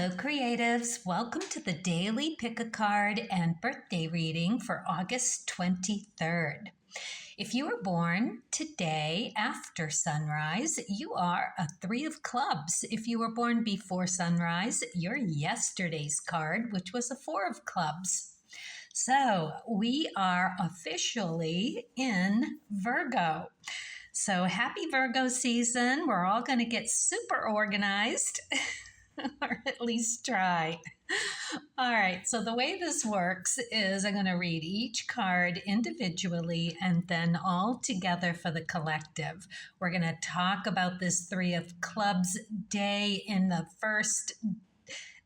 Hello, creatives. Welcome to the daily pick a card and birthday reading for August 23rd. If you were born today after sunrise, you are a 3 of clubs. If you were born before sunrise, you're yesterday's card, which was a 4 of clubs. So we are officially in Virgo. So happy Virgo season. We're all going to get super organized. Or at least try. All right, so the way this works is I'm going to read each card individually and then all together for the collective. We're going to talk about this 3 of clubs day in the first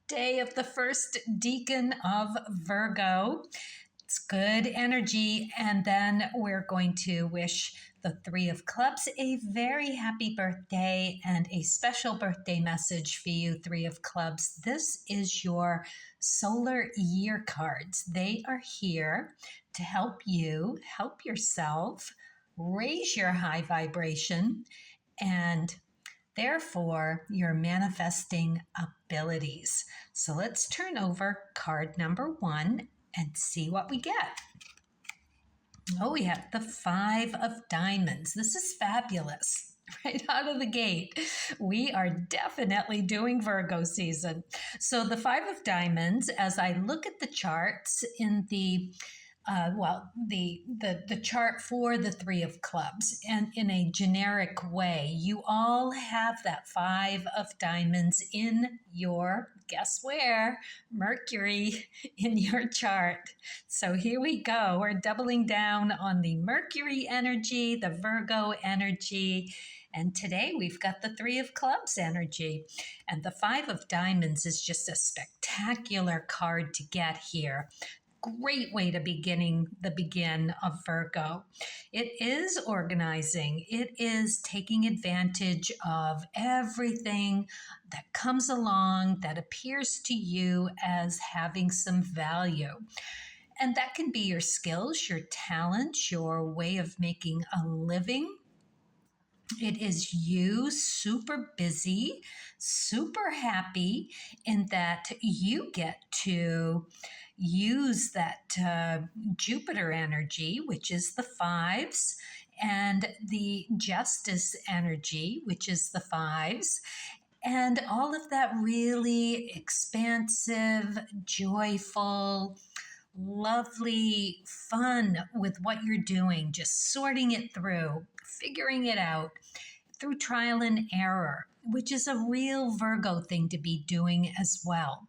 day of the first decan of Virgo. It's good energy, and then we're going to wish the 3 of clubs a very happy birthday and a special birthday message for you, 3 of clubs. This is your solar year cards. They are here to help you, help yourself, raise your high vibration, and therefore your manifesting abilities. So let's turn over card number 1 and see what we get. Oh, we have the 5 of diamonds. This is fabulous. Right out of the gate, we are definitely doing Virgo season. So the 5 of diamonds, as I look at the charts in the the chart for the 3 of clubs, and in a generic way, you all have that 5 of diamonds in your, guess where, Mercury in your chart. So here we go. We're doubling down on the Mercury energy, the Virgo energy, and today we've got the 3 of clubs energy. And the 5 of diamonds is just a spectacular card to get here. Great way to begin of Virgo. It is organizing. It is taking advantage of everything that comes along that appears to you as having some value. And that can be your skills, your talents, your way of making a living. It is you super busy, super happy in that you get to use that Jupiter energy, which is the 5s, and the justice energy, which is the 5s, and all of that really expansive, joyful, lovely fun with what you're doing, just sorting it through, figuring it out through trial and error, which is a real Virgo thing to be doing as well.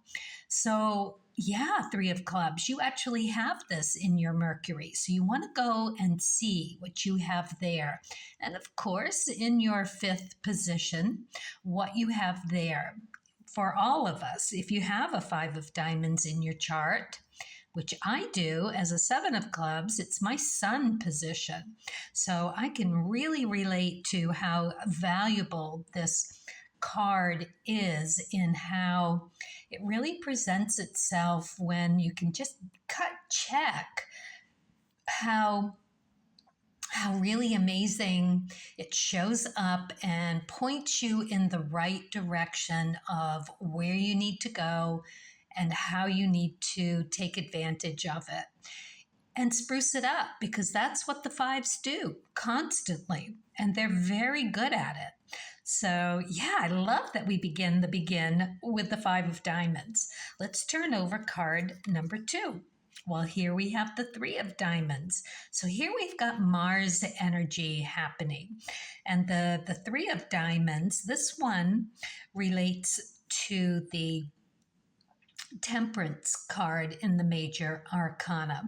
So yeah, 3 of clubs, you actually have this in your Mercury. So you want to go and see what you have there. And of course, in your 5th position, what you have there. For all of us, if you have a 5 of diamonds in your chart, which I do as a 7 of clubs, it's my sun position. So I can really relate to how valuable this card is in how it really presents itself when you can just check how really amazing it shows up and points you in the right direction of where you need to go and how you need to take advantage of it and spruce it up, because that's what the 5s do constantly, and they're very good at it. So yeah, I love that we begin with the 5 of diamonds. Let's turn over card number 2. Well, here we have the 3 of diamonds. So here we've got Mars energy happening. And the 3 of diamonds, this one relates to the Temperance card in the major arcana.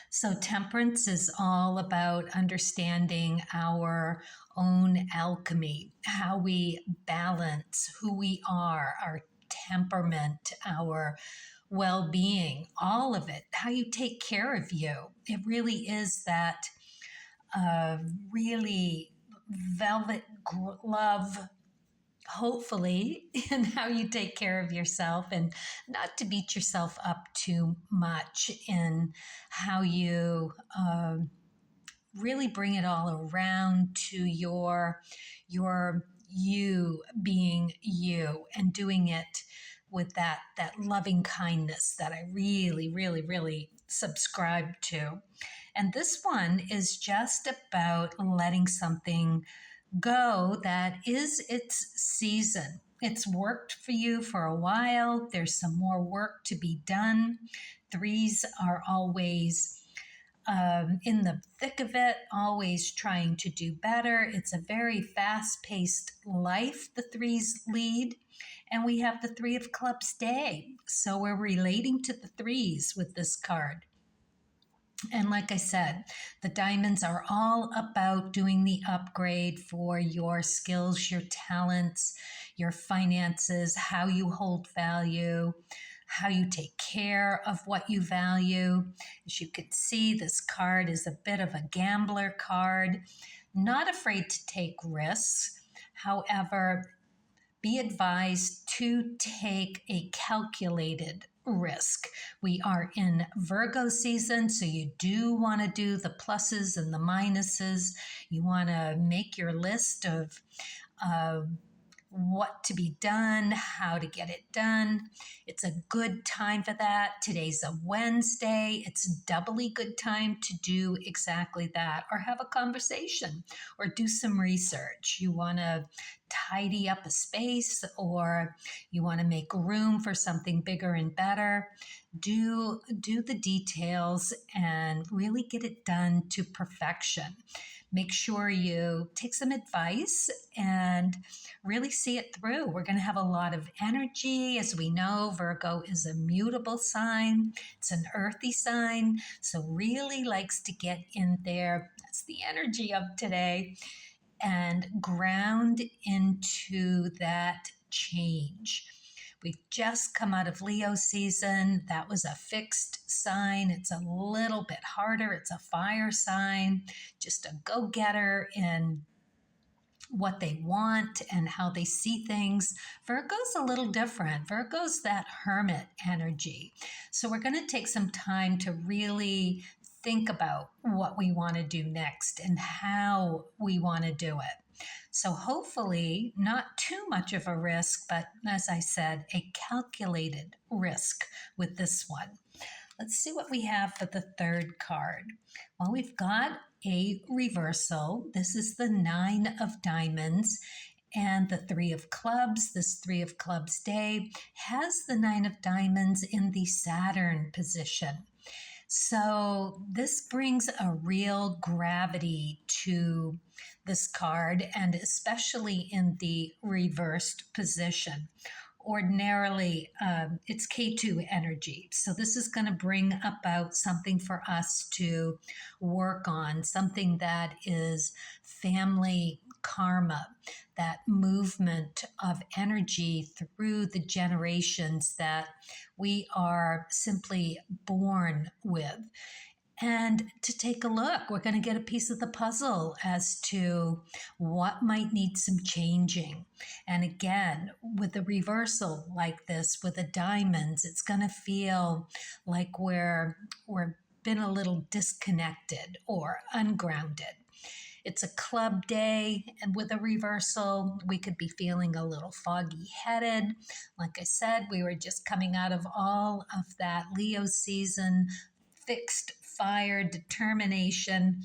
So temperance is all about understanding our own alchemy, how we balance who we are, our temperament, our well-being, all of it, how you take care of you. It really is that really velvet glove, hopefully, in how you take care of yourself, and not to beat yourself up too much in how you really bring it all around to your you being you and doing it with that loving kindness that I really, really, really subscribe to. And this one is just about letting something go that is its season. It's worked for you for a while. There's some more work to be done. Threes are always in the thick of it, always trying to do better. It's a very fast paced life the threes lead. And we have the Three of Clubs day. So we're relating to the threes with this card. And like I said, the diamonds are all about doing the upgrade for your skills, your talents, your finances, how you hold value, how you take care of what you value. As you can see, this card is a bit of a gambler card, not afraid to take risks. However, be advised to take a calculated risk. We are in Virgo season, so you do want to do the pluses and the minuses. You want to make your list of what to be done, how to get it done. It's a good time for that. Today's a Wednesday. It's doubly good time to do exactly that, or have a conversation or do some research. You want to tidy up a space, or you want to make room for something bigger and better. Do the details and really get it done to perfection. Make sure you take some advice and really see it through. We're going to have a lot of energy. As we know, Virgo is a mutable sign. It's an earthy sign, so really likes to get in there. That's the energy of today, and ground into that change. We've just come out of Leo season. That was a fixed sign. It's a little bit harder. It's a fire sign, just a go-getter in what they want and how they see things. Virgo's a little different. Virgo's that hermit energy. So we're going to take some time to really think about what we want to do next and how we want to do it. So hopefully not too much of a risk, but as I said, a calculated risk with this one. Let's see what we have for the third card. Well, we've got a reversal. This is the Nine of Diamonds and the Three of Clubs. This Three of Clubs day has the Nine of Diamonds in the Saturn position. So this brings a real gravity to this card, and especially in the reversed position. Ordinarily, it's K2 energy. So this is going to bring about something for us to work on, something that is family karma, that movement of energy through the generations that we are simply born with. And to take a look, we're going to get a piece of the puzzle as to what might need some changing. And again, with a reversal like this, with the diamonds, it's going to feel like we're been a little disconnected or ungrounded. It's a club day, and with a reversal, we could be feeling a little foggy headed. Like I said, we were just coming out of all of that Leo season, fixed fire, determination.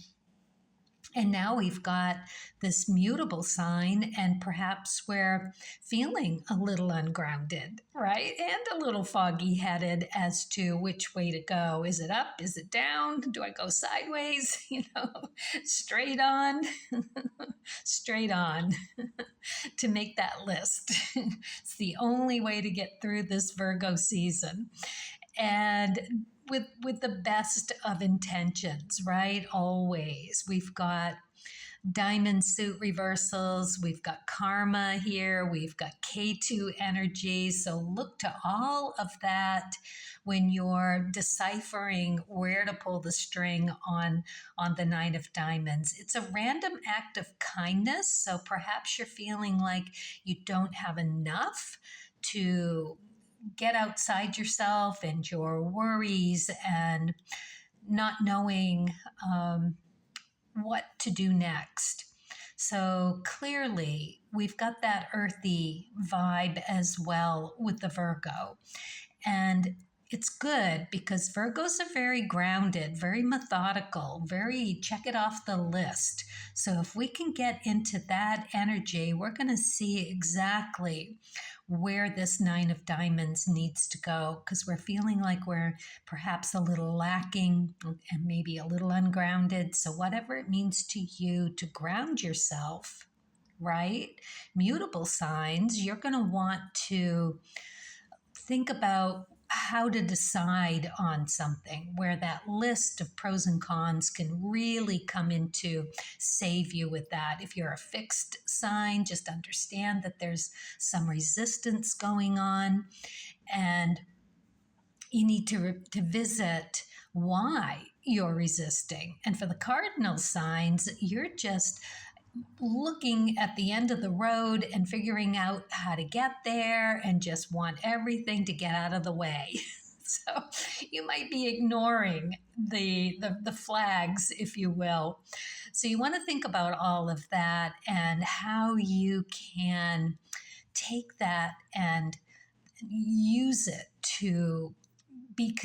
And now we've got this mutable sign, and perhaps we're feeling a little ungrounded, right? And a little foggy headed as to which way to go. Is it up? Is it down? Do I go sideways? Straight on, straight on to make that list. It's the only way to get through this Virgo season. And with the best of intentions, right? Always. We've got diamond suit reversals. We've got karma here. We've got K2 energy. So look to all of that when you're deciphering where to pull the string on the Nine of Diamonds. It's a random act of kindness. So perhaps you're feeling like you don't have enough to get outside yourself and your worries and not knowing what to do next. So clearly, we've got that earthy vibe as well with the Virgo. And it's good because Virgos are very grounded, very methodical, very check it off the list. So if we can get into that energy, we're going to see exactly where this Nine of Diamonds needs to go because we're feeling like we're perhaps a little lacking and maybe a little ungrounded. So, whatever it means to you to ground yourself, right? Mutable signs, you're going to want to think about how to decide on something where that list of pros and cons can really come into save you with that. If you're a fixed sign, just understand that there's some resistance going on and you need to visit why you're resisting. And for the cardinal signs, you're just looking at the end of the road and figuring out how to get there and just want everything to get out of the way. So you might be ignoring the flags, if you will. So you want to think about all of that and how you can take that and use it to be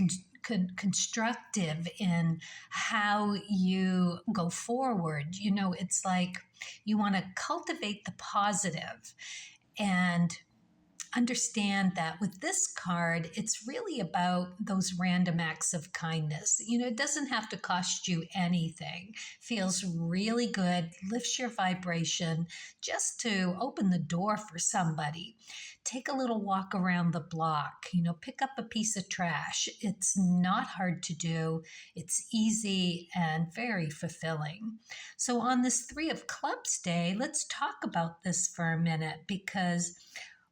constructive in how you go forward. You know, it's like you want to cultivate the positive and understand that with this card, it's really about those random acts of kindness. You know, it doesn't have to cost you anything. Feels really good, lifts your vibration just to open the door for somebody. Take a little walk around the block, you know, pick up a piece of trash. It's not hard to do. It's easy and very fulfilling. So on this Three of Clubs day, let's talk about this for a minute because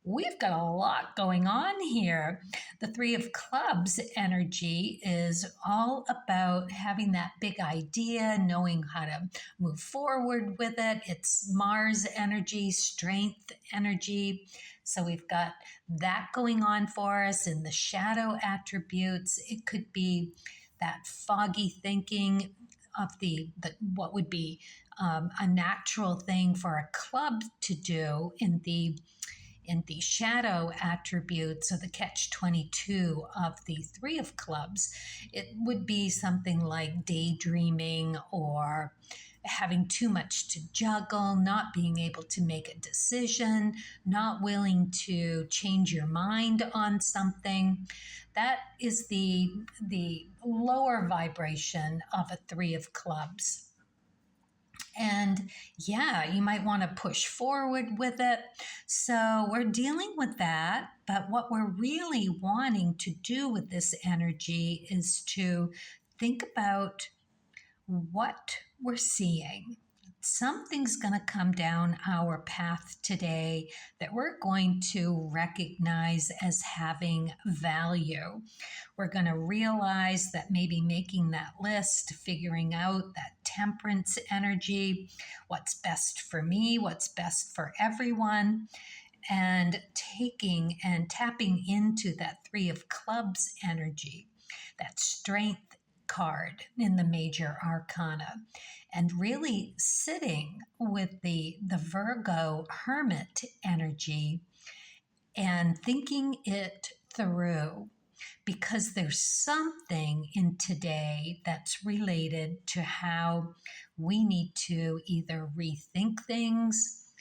we've got a lot going on here. The Three of Clubs energy is all about having that big idea, knowing how to move forward with it. It's Mars energy, strength energy. So we've got that going on for us in the shadow attributes. It could be that foggy thinking of the what would be a natural thing for a club to do in the shadow attributes, or the catch-22 of the Three of Clubs. It would be something like daydreaming or having too much to juggle, not being able to make a decision, not willing to change your mind on something. That is the lower vibration of a Three of Clubs. And yeah, you might want to push forward with it. So we're dealing with that. But what we're really wanting to do with this energy is to think about what we're seeing. Something's going to come down our path today that we're going to recognize as having value. We're going to realize that maybe making that list, figuring out that temperance energy, what's best for me, what's best for everyone, and taking and tapping into that Three of Clubs energy, that strength card in the major arcana, and really sitting with the Virgo hermit energy and thinking it through, because there's something in today that's related to how we need to either rethink things,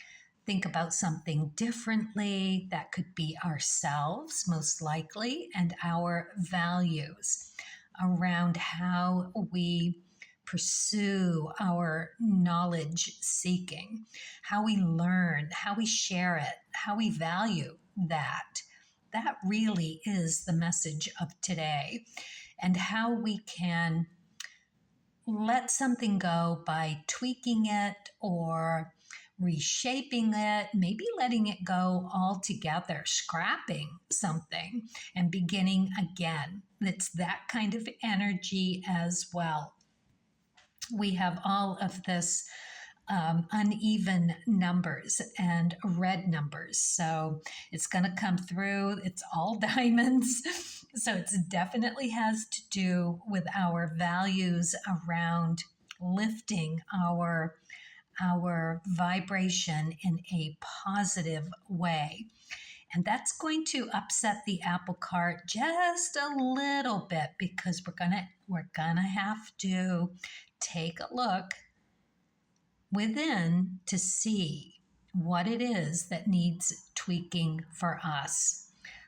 think about something differently. That could be ourselves, most likely, and our values around how we pursue our knowledge seeking, how we learn, how we share it, how we value that. That really is the message of today, and how we can let something go by tweaking it or reshaping it, maybe letting it go altogether, scrapping something and beginning again. It's that kind of energy as well. We have all of this uneven numbers and red numbers. So it's going to come through. It's all diamonds. So it definitely has to do with our values around lifting our our vibration in a positive way. And that's going to upset the apple cart just a little bit because we're gonna have to take a look within to see what it is that needs tweaking for us.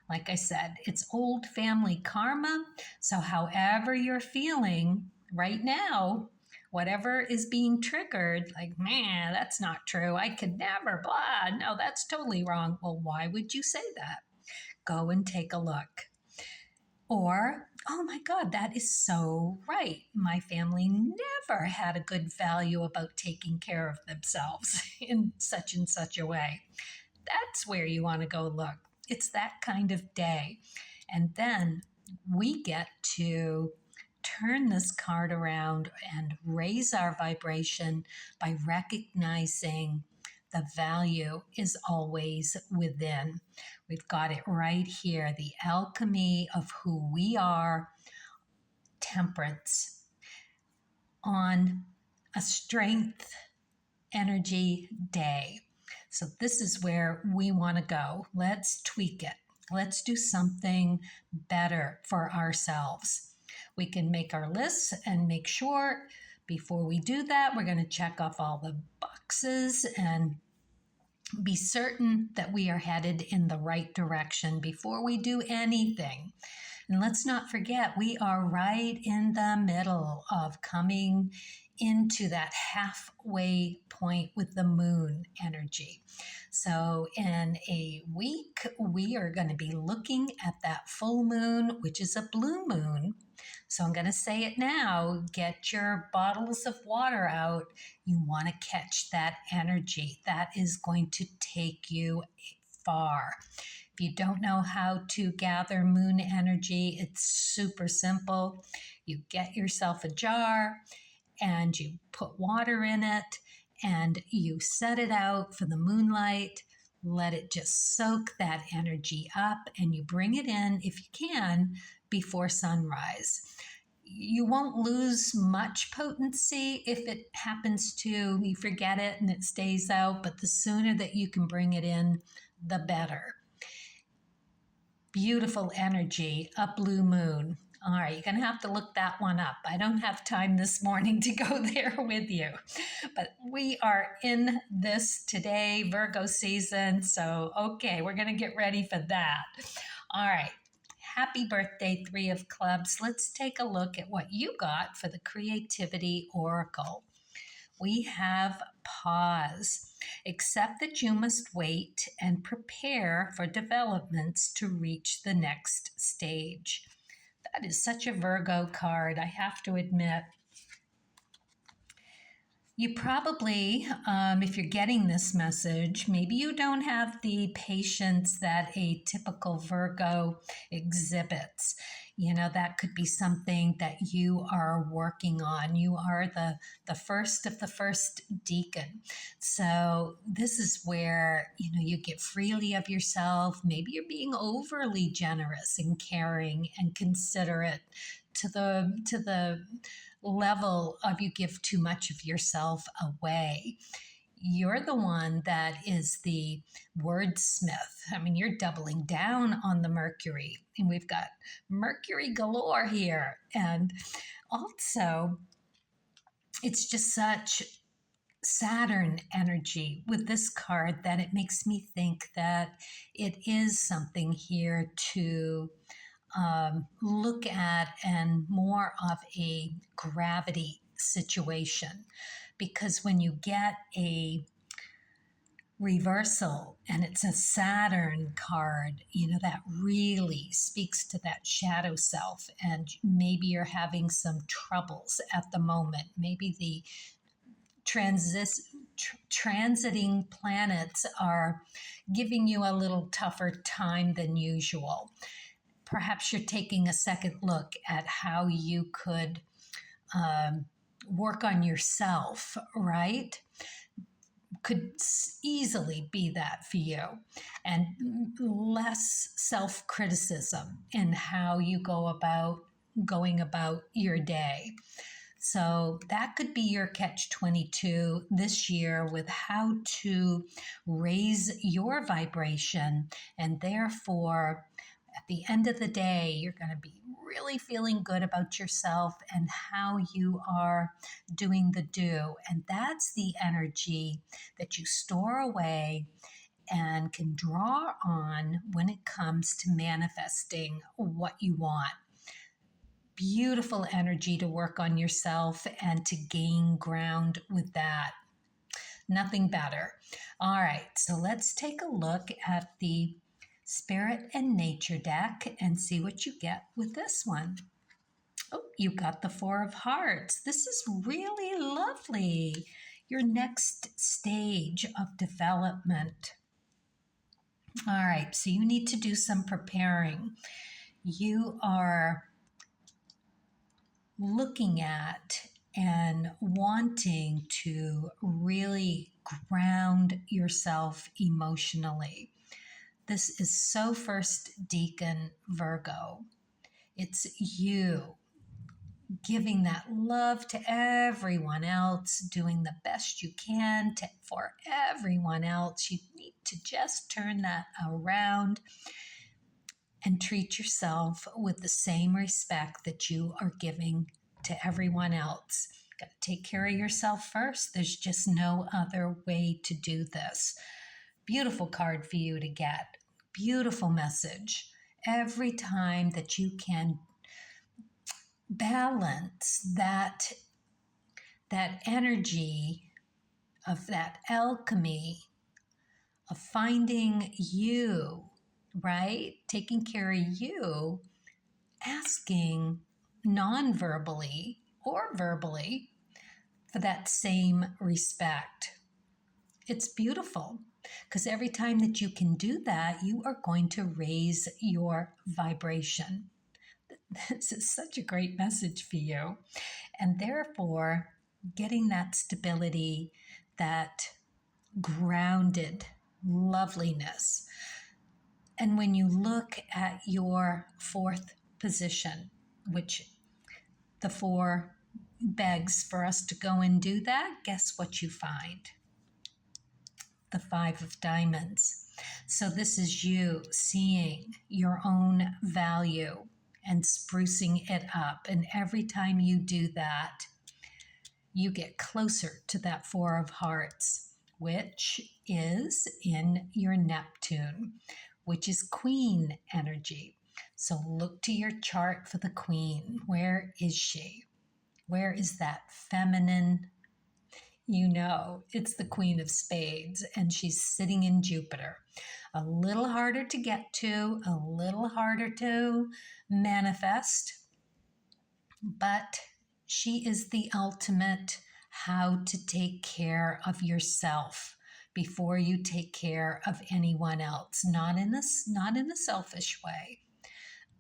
Like I said, it's old family karma. So, however you're feeling right now, whatever is being triggered, like, man, that's not true. I could never, blah. No, that's totally wrong. Well, why would you say that? Go and take a look. Or, oh my God, that is so right. My family never had a good value about taking care of themselves in such and such a way. That's where you want to go look. It's that kind of day. And then we get to turn this card around and raise our vibration by recognizing the value is always within. We've got it right here, the alchemy of who we are, temperance, on a strength energy day. So this is where we want to go. Let's tweak it. Let's do something better for ourselves. We can make our lists and make sure before we do that, we're going to check off all the boxes and be certain that we are headed in the right direction before we do anything. And let's not forget, we are right in the middle of coming into that halfway point with the moon energy. So in a week, we are going to be looking at that full moon, which is a blue moon. So I'm going to say it now, get your bottles of water out. You want to catch that energy. That is going to take you far. If you don't know how to gather moon energy, it's super simple. You get yourself a jar and you put water in it and you set it out for the moonlight. Let it just soak that energy up and you bring it in, if you can, before sunrise. You won't lose much potency if it happens to, you forget it and it stays out, but the sooner that you can bring it in, the better. Beautiful energy, a blue moon. All right, you're going to have to look that one up. I don't have time this morning to go there with you, but we are in this today, Virgo season. So, okay, we're going to get ready for that. All right. Happy birthday, Three of Clubs. Let's take a look at what you got for the Creativity Oracle. We have pause. Accept that you must wait and prepare for developments to reach the next stage. That is such a Virgo card, I have to admit. You probably, if you're getting this message, maybe you don't have the patience that a typical Virgo exhibits. You know, that could be something that you are working on. You are the first of the first deacon. So this is where, you know, you give freely of yourself. Maybe you're being overly generous and caring and considerate to the level of you give too much of yourself away. You're the one that is the wordsmith. I mean, you're doubling down on the Mercury, and we've got Mercury galore here. And also, it's just such Saturn energy with this card that it makes me think that it is something here to look at and more of a gravity situation. Because when you get a reversal and it's a Saturn card, you know, that really speaks to that shadow self. And maybe you're having some troubles at the moment. Maybe the transiting planets are giving you a little tougher time than usual. Perhaps you're taking a second look at how you could work on yourself, right? Could easily be that for you. And less self-criticism in how you going about your day. So that could be your catch-22 this year with how to raise your vibration. And therefore, at the end of the day, you're going to be really feeling good about yourself and how you are doing the do. And that's the energy that you store away and can draw on when it comes to manifesting what you want. Beautiful energy to work on yourself and to gain ground with that. Nothing better. All right, so let's take a look at the Spirit and Nature deck and see what you get with this one. Oh, you got the Four of Hearts. This is really lovely. Your next stage of development. All right, so you need to do some preparing. You are looking at and wanting to really ground yourself emotionally. This is so first deacon Virgo. It's you giving that love to everyone else, doing the best you can for everyone else. You need to just turn that around and treat yourself with the same respect that you are giving to everyone else. Got to take care of yourself first. There's just no other way to do this. Beautiful card for you to get. Beautiful message. Every time that you can balance that energy of that alchemy of finding you, right? Taking care of you, asking non-verbally or verbally for that same respect. It's beautiful because every time that you can do that, you are going to raise your vibration. This is such a great message for you. And therefore, getting that stability, that grounded loveliness. And when you look at your fourth position, which the 4 begs for us to go and do that, guess what you find? The 5 of diamonds. So this is you seeing your own value and sprucing it up. And every time you do that, you get closer to that 4 of hearts, which is in your Neptune, which is queen energy. So look to your chart for the queen. Where is she? Where is that feminine? You know, it's the Queen of Spades, and she's sitting in Jupiter. A little harder to get to, a little harder to manifest, but she is the ultimate how to take care of yourself before you take care of anyone else. Not in a selfish way,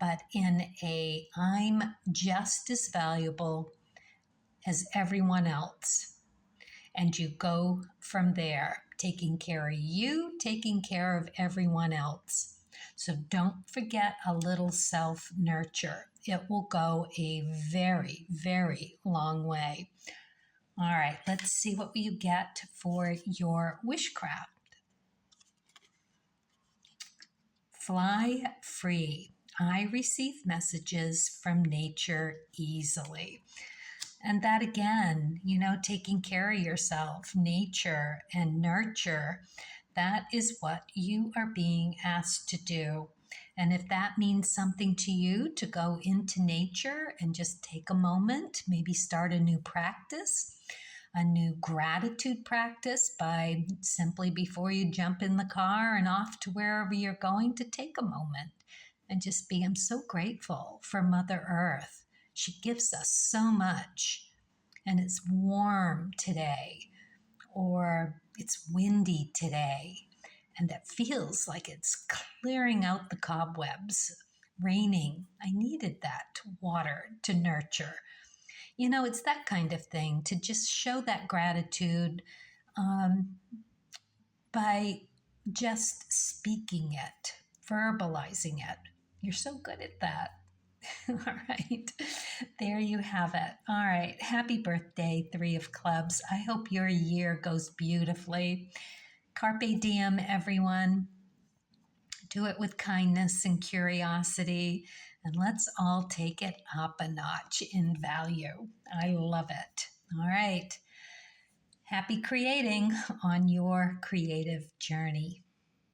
but in a I'm just as valuable as everyone else. And you go from there, taking care of you, taking care of everyone else. So don't forget a little self-nurture. It will go a very, very long way. All right, let's see what you get for your Wishcraft. Fly free. I receive messages from nature easily. And that again, you know, taking care of yourself, nature and nurture, that is what you are being asked to do. And if that means something to you to go into nature and just take a moment, maybe start a new practice, a new gratitude practice by simply before you jump in the car and off to wherever you're going to take a moment and just be, I'm so grateful for Mother Earth. She gives us so much, and it's warm today, or it's windy today, and that feels like it's clearing out the cobwebs, raining. I needed that water to nurture. You know, it's that kind of thing, to just show that gratitude by just speaking it, verbalizing it. You're so good at that. All right. There you have it. All right. Happy birthday, Three of Clubs. I hope your year goes beautifully. Carpe diem, everyone. Do it with kindness and curiosity, and let's all take it up a notch in value. I love it. All right. Happy creating on your creative journey.